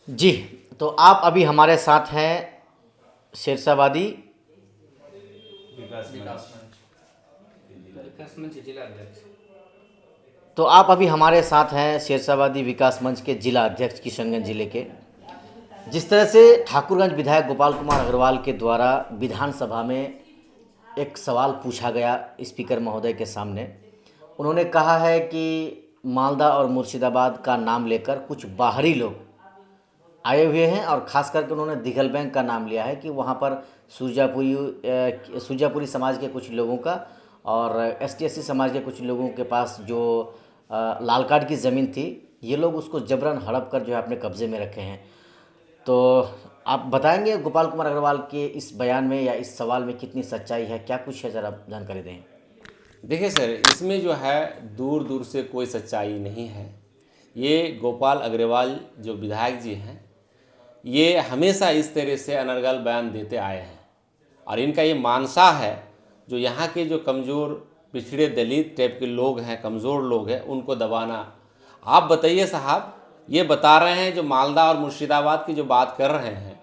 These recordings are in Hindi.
जी। तो आप अभी हमारे साथ हैं शेरशाहबादी विकास मंच जिला अध्यक्ष। तो आप अभी हमारे साथ हैं शेरशाहबादी विकास मंच के जिला अध्यक्ष किशनगंज जिले के। जिस तरह से ठाकुरगंज विधायक गोपाल कुमार अग्रवाल के द्वारा विधानसभा में एक सवाल पूछा गया स्पीकर महोदय के सामने, उन्होंने कहा है कि मालदा और मुर्शिदाबाद का नाम लेकर कुछ बाहरी लोग आए हुए हैं और ख़ास करके उन्होंने दिघल बैंक का नाम लिया है कि वहाँ पर सुरजापुरी समाज के कुछ लोगों का और ST SC समाज के कुछ लोगों के पास जो लाल कार्ड की ज़मीन थी, ये लोग उसको जबरन हड़प कर जो है अपने कब्ज़े में रखे हैं। तो आप बताएंगे गोपाल कुमार अग्रवाल के इस बयान में या इस सवाल में कितनी सच्चाई है, क्या कुछ है, ज़रा जानकारी दें। देखिए सर, इसमें जो है दूर दूर से कोई सच्चाई नहीं है। ये गोपाल अग्रवाल जो विधायक जी हैं, ये हमेशा इस तरह से अनर्गल बयान देते आए हैं और इनका ये मानसा है जो यहाँ के जो कमज़ोर पिछड़े दलित टाइप के लोग हैं, कमज़ोर लोग हैं, उनको दबाना। आप बताइए साहब, ये बता रहे हैं जो मालदा और मुर्शिदाबाद की जो बात कर रहे हैं,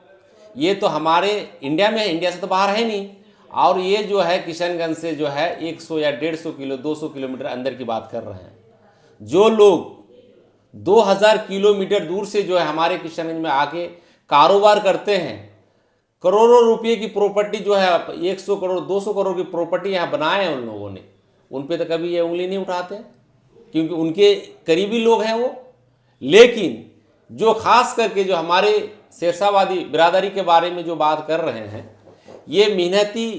ये तो हमारे इंडिया में है, इंडिया से तो बाहर है नहीं। और ये जो है किशनगंज से जो है 100 या 150 किलो 200 किलोमीटर अंदर की बात कर रहे हैं। जो लोग 2000 किलोमीटर दूर से जो है हमारे किशनगंज में आके कारोबार करते हैं, करोड़ों रुपए की प्रॉपर्टी जो है 100 करोड़ 200 करोड़ की प्रॉपर्टी यहाँ बनाए हैं उन लोगों ने, उन पे तो कभी ये उंगली नहीं उठाते क्योंकि उनके करीबी लोग हैं वो। लेकिन जो खास करके जो हमारे शेरशाहबादी बिरादरी के बारे में जो बात कर रहे हैं, ये मेहनती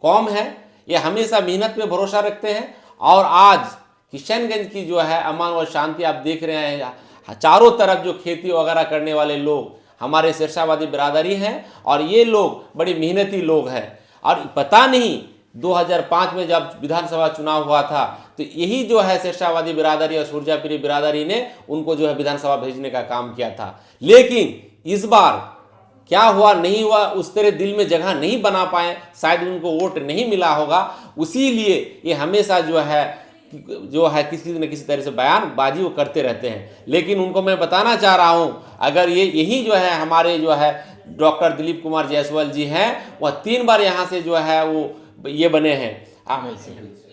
कौम है, ये हमेशा मेहनत पे भरोसा रखते हैं। और आज किशनगंज की जो है अमन और शांति आप देख रहे हैं, चारों तरफ जो खेती वगैरह करने वाले लोग हमारे शेरशाहबादी बिरादरी हैं और ये लोग बड़े मेहनती लोग हैं। और पता नहीं 2005 में जब विधानसभा चुनाव हुआ था तो यही जो है शेरशाहबादी बिरादरी और सुरजापुरी बिरादरी ने उनको जो है विधानसभा भेजने का काम किया था। लेकिन इस बार क्या हुआ नहीं हुआ, उस तरह दिल में जगह नहीं बना पाए, शायद उनको वोट नहीं मिला होगा। उसी लिए ये हमेशा जो है किसी न किसी तरह से बयानबाजी वो करते रहते हैं। लेकिन उनको मैं बताना चाह रहा हूँ, अगर ये यही जो है हमारे जो है डॉक्टर दिलीप कुमार जायसवाल जी हैं, वह 3 बार यहाँ से जो है वो ये बने हैं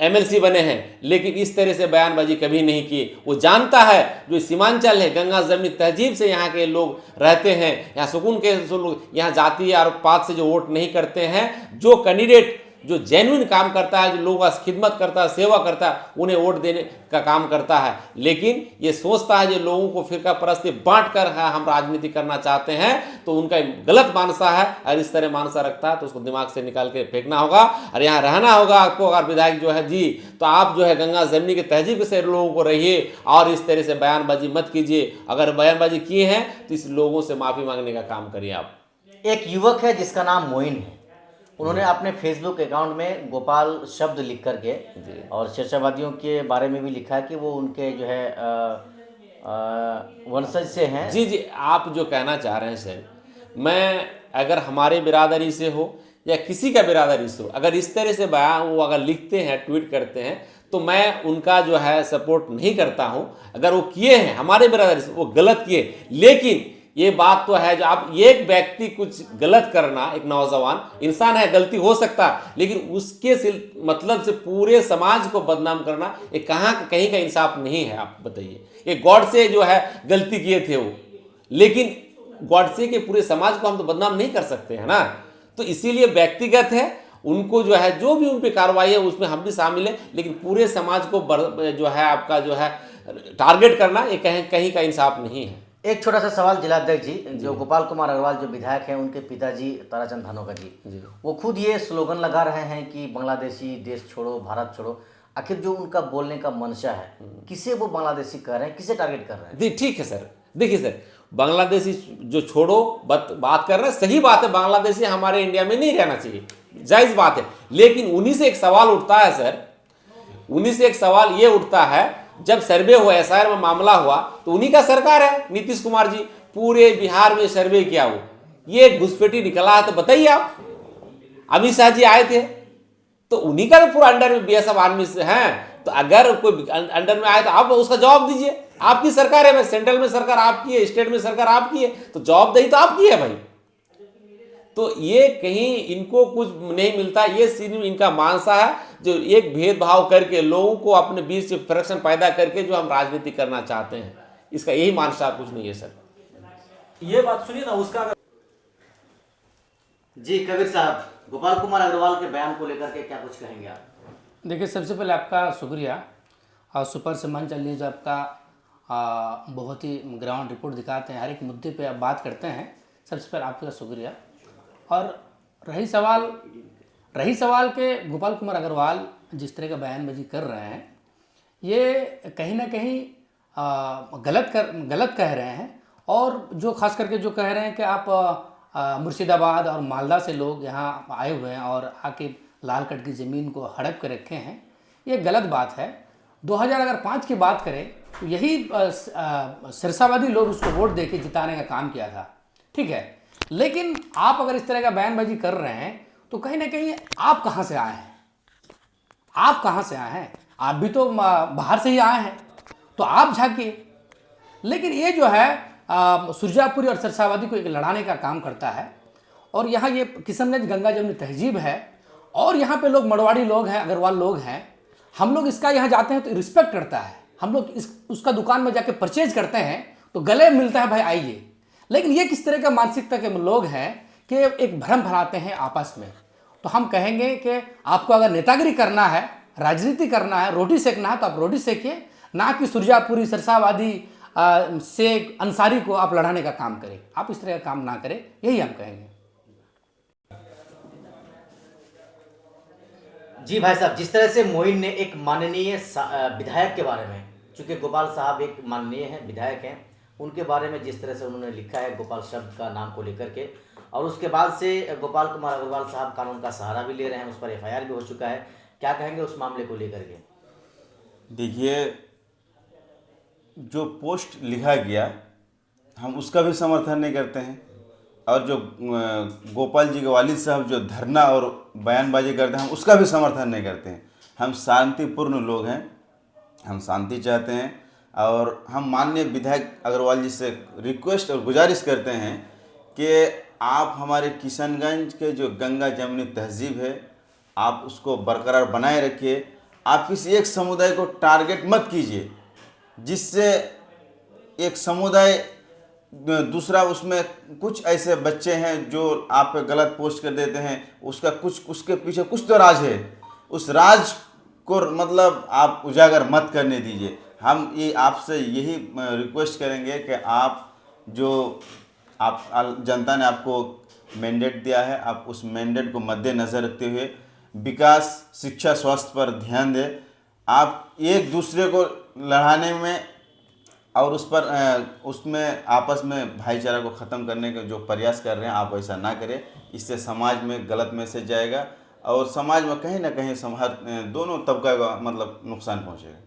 MLC बने हैं, लेकिन इस तरह से बयानबाजी कभी नहीं की। वो जानता है जो सीमांचल है, गंगा जमनी तहजीब से यहाँ के लोग रहते हैं, यहाँ सुकून के लोग, यहाँ जाति और पात से जो वोट नहीं करते हैं, जो कैंडिडेट जो जेन्युइन काम करता है, जो लोगों का खिदमत करता है, सेवा करता है, उन्हें वोट देने का काम करता है। लेकिन ये सोचता है जो लोगों को फिरका परस्ती बांट कर हम राजनीति करना चाहते हैं, तो उनका गलत मानसा है। और इस तरह मानसा रखता है तो उसको दिमाग से निकाल के फेंकना होगा और यहाँ रहना होगा आपको। अगर विधायक जो है जी, तो आप जो है गंगा जमनी के तहजीब से लोगों को रहिए और इस तरह से बयानबाजी मत कीजिए। अगर बयानबाजी किए हैं तो इस लोगों से माफ़ी मांगने का काम करिए आप। एक युवक है जिसका नाम मोइन है, उन्होंने अपने फेसबुक अकाउंट में गोपाल शब्द लिख करके और शेरशाहबादियों के बारे में भी लिखा है कि वो उनके जो है वंशज से हैं। जी, आप जो कहना चाह रहे हैं सर, मैं अगर हमारे बिरादरी से हो या किसी का बिरादरी से हो, अगर इस तरह से बयान वो अगर लिखते हैं, ट्वीट करते हैं, तो मैं उनका जो है सपोर्ट नहीं करता हूं। अगर वो किए हैं हमारे बिरादरी से, वो गलत किए। लेकिन ये बात तो है जो आप एक व्यक्ति कुछ गलत करना, एक नौजवान इंसान है, गलती हो सकता है, लेकिन उसके मतलब से पूरे समाज को बदनाम करना ये कहीं का इंसाफ नहीं है। आप बताइए, ये गॉड से जो है गलती किए थे वो, लेकिन गॉड से के पूरे समाज को हम तो बदनाम नहीं कर सकते हैं ना। तो इसीलिए व्यक्तिगत है, उनको जो है जो भी उन पर कार्रवाई है उसमें हम भी शामिल हैं, लेकिन पूरे समाज को जो है आपका जो है टारगेट करना ये कहीं का इंसाफ नहीं है। एक छोटा सा सवाल जिलाध्यक्ष जी, जो गोपाल कुमार अग्रवाल जो विधायक हैं, उनके पिताजी ताराचंद धानोका जी, वो खुद ये स्लोगन लगा रहे हैं कि बांग्लादेशी देश छोड़ो भारत छोड़ो। आखिर जो उनका बोलने का मंशा है, किसे वो बांग्लादेशी कह रहे हैं, किसे टारगेट कर रहे हैं? ठीक है सर, देखिए सर, बांग्लादेशी जो छोड़ो बात कर रहे हैं, सही बात है, बांग्लादेशी हमारे इंडिया में नहीं रहना चाहिए, जायज़ बात है। लेकिन उन्हीं से एक सवाल उठता है सर, उन्हीं से एक सवाल ये उठता है, जब सर्वे हुआ, SIR में मामला हुआ, तो उन्हीं का सरकार है, नीतीश कुमार जी, पूरे बिहार में सर्वे किया, वो ये घुसपैठी निकला है। तो बताइए आप, अमित शाह जी आए थे तो उन्हीं का पूरा अंडर में BSF आर्मी से हैं, तो अगर कोई अंडर में आए तो आप उसका जवाब दीजिए। आपकी सरकार है भाई, सेंट्रल में सरकार आपकी है, स्टेट में सरकार आपकी है, तो जवाबदेही तो आपकी है भाई। तो ये कहीं इनको कुछ नहीं मिलता, ये सिर्फ इनका मानसा है जो एक भेदभाव करके लोगों को अपने बीच से फ्रैक्शन पैदा करके जो हम राजनीति करना चाहते हैं, इसका यही मानसा, कुछ नहीं है सर। ये बात सुनिए ना उसका। जी कबीर साहब, गोपाल कुमार अग्रवाल के बयान को लेकर के क्या कुछ कहेंगे आप? देखिए, सबसे पहले आपका शुक्रिया और सुपर से मंच चलिए जो आपका बहुत ही ग्राउंड रिपोर्ट दिखाते हैं, हर एक मुद्दे पे आप बात करते हैं, सबसे पहले आपका शुक्रिया। और रही सवाल के गोपाल कुमार अग्रवाल जिस तरह का बयानबाजी कर रहे हैं, ये कहीं ना कहीं गलत कह रहे हैं। और जो खास करके जो कह रहे हैं कि आप मुर्शिदाबाद और मालदा से लोग यहाँ आए हुए हैं और आके लालगढ़ की ज़मीन को हड़प के रखे हैं, ये गलत बात है। 2005 की बात करें तो यही सिरसावादी लोग उसको वोट देके जिताने का काम किया था, ठीक है। लेकिन आप अगर इस तरह का बयानबाजी कर रहे हैं तो कहीं ना कहीं आप कहाँ से आए हैं? आप कहाँ से आए हैं? आप भी तो बाहर से ही आए हैं, तो आप झांकिए। लेकिन ये जो है सुरजापुरी और सिरसावादी को एक लड़ाने का काम करता है। और यहाँ ये किशनगंज गंगा जमुनी तहजीब है और यहाँ पे लोग मरवाड़ी लोग हैं, अग्रवाल लोग हैं। हम लोग इसका यहाँ जाते हैं तो रिस्पेक्ट करता है, हम लोग उसका दुकान में जाके परचेज करते हैं तो गले मिलता है भाई आइए। लेकिन ये किस तरह का मानसिकता के लोग हैं कि एक भ्रम फैलाते हैं आपस में। तो हम कहेंगे कि आपको अगर नेतागिरी करना है, राजनीति करना है, रोटी सेकना है तो आप रोटी सेकिए, ना कि सुरजापुरी सिरसावादी से अंसारी को आप लड़ाने का काम करें। आप इस तरह का काम ना करें, यही हम कहेंगे। जी भाई साहब, जिस तरह से मोइन ने एक माननीय विधायक के बारे में, चूंकि गोपाल साहब एक माननीय हैं, विधायक हैं, उनके बारे में जिस तरह से उन्होंने लिखा है गोपाल शब्द का नाम को लेकर के, और उसके बाद से गोपाल कुमार अग्रवाल साहब कानून का सहारा भी ले रहे हैं, उस पर FIR भी हो चुका है, क्या कहेंगे उस मामले को लेकर के? देखिए, जो पोस्ट लिखा गया हम उसका भी समर्थन नहीं करते हैं, और जो गोपाल जी के वालिद साहब जो धरना और बयानबाजी करते हैं हम उसका भी समर्थन नहीं करते हैं। हम शांतिपूर्ण लोग हैं, हम शांति चाहते हैं, और हम माननीय विधायक अग्रवाल जी से रिक्वेस्ट और गुजारिश करते हैं कि आप हमारे किशनगंज के जो गंगा जमुनी तहजीब है आप उसको बरकरार बनाए रखिए। आप किसी एक समुदाय को टारगेट मत कीजिए जिससे एक समुदाय दूसरा, उसमें कुछ ऐसे बच्चे हैं जो आप पे गलत पोस्ट कर देते हैं, उसका कुछ उसके पीछे कुछ तो राज है, उस राज को मतलब आप उजागर मत करने दीजिए। हम ये आपसे यही रिक्वेस्ट करेंगे कि आप जो जनता ने आपको मैंडेट दिया है, आप उस मैंडेट को मद्देनज़र रखते हुए विकास, शिक्षा, स्वास्थ्य पर ध्यान दें। आप एक दूसरे को लड़ाने में और उसमें आपस में भाईचारा को ख़त्म करने का जो प्रयास कर रहे हैं आप ऐसा ना करें। इससे समाज में गलत मैसेज जाएगा और समाज में कहीं ना कहीं दोनों तबका का मतलब नुकसान पहुंचेगा।